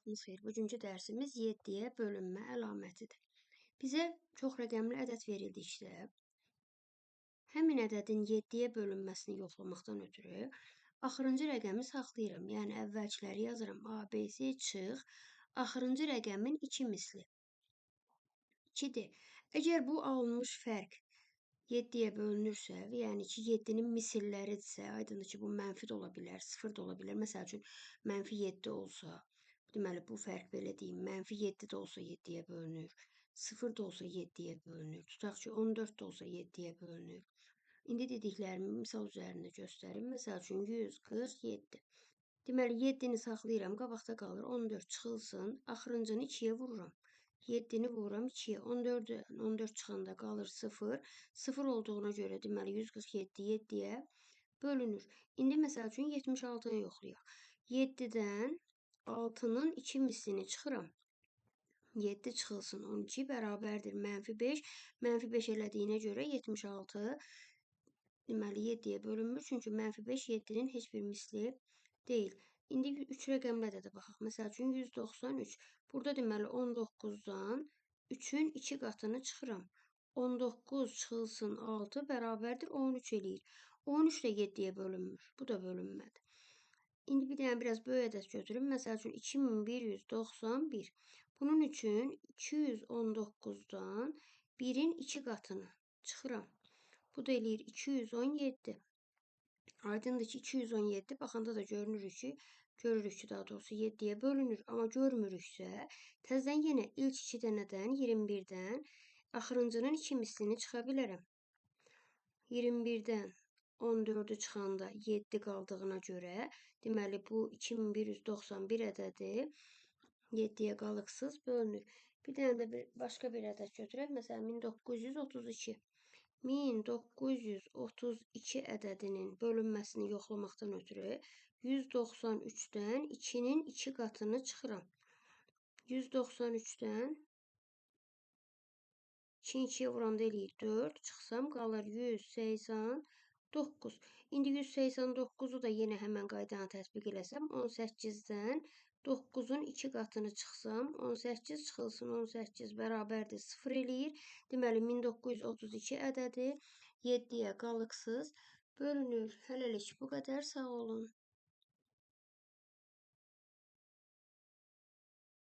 Sabahınız xeyir. Bugünkü dərsimiz 7-yə bölünmə əlamətidir. Bizə çox rəqəmli ədəd verildikdə, həmin ədədin 7-yə bölünməsini yoxlamaqdan ötürü axırıncı rəqəmi saxlayıram. Yəni əvvəlkiləri yazıram. A, B, C çıx. Axırıncı rəqəmin 2 misli 2-dir. Əgər bu alınmış fərq 7-yə bölünürsə, yəni ki, 7-nin misilləridirsə, aydındır ki, bu mənfi də ola bilər, 0 da ola bilər. Məsəl üçün, mənfi 7 olsa, deməli, bu fərq belə deyim, mənfi 7 də olsa 7-yə bölünür, 0 da olsa 7-yə bölünür, tutaq ki, 14 da olsa 7-yə bölünür. İndi dediklərimi misal üzərində göstərim. Məsəl üçün, 147. Deməli, 7-ni saxlayıram, qabaqda qalır 14 çıxılsın, axırıncını 2-yə vururam. 7-ni vururam 2-yə, 14 çıxanda qalır 0. 0 olduğuna görə deməli 147 7-yə bölünür. İndi məsəl üçün 76-nı yoxlayaq. 7-dən 6-nın 2 mislini çıxıram. 7 çıxılsın 12 bərabərdir mənfi 5. Mənfi 5 elədiyinə görə 76 deməli 7-yə bölünmür. Çünki mənfi 5 7-nin heç bir misli deyil. İndi 3 rəqəmlə də baxaq. Məsəl üçün 193. Burada deməli 19-dan 3-ün 2 qatını çıxıram. 19 çıxılsın 6 bərabərdir 13 eləyir. 13 də 7-yə bölünmür. Bu da bölünmədi. İndi bir dənə biraz böyük ədəd götürüm. Məsəl üçün 2191. Bunun üçün 219-dan 1-in 2 qatını çıxıram. Bu da eləyir 217. Aydındır ki, 217 baxanda da görürük ki, daha doğrusu 7-yə bölünür. Amma görmürüksə, təzədən yenə ilk 2 dənədən 21-dən axırıncının 2 mislini çıxa bilərəm. 21-dən 14-ü çıxanda 7 qaldığına görə, deməli bu 2191 ədədi 7-yə qalıqsız bölünür. Bir dənə də başqa bir ədəd götürək. Məsələn, 1932. 1932 ədədinin bölünməsini yoxlamaqdan ötürü 193-dən 2-nin 2 qatını çıxıram. 193-dən 2-ni 2-yə vuranda eləyir 4. Çıxsam qalır 189. İndi 189-u da yenə həmən qaydanı tətbiq eləsəm, 18-dən 9-un 2 qatını çıxsam, 18 çıxılsın 18 bərabərdir 0 eləyir. Deməli, 1932 ədədi 7-yə qalıqsız bölünür. Hələlik bu qədər. Sağ olun.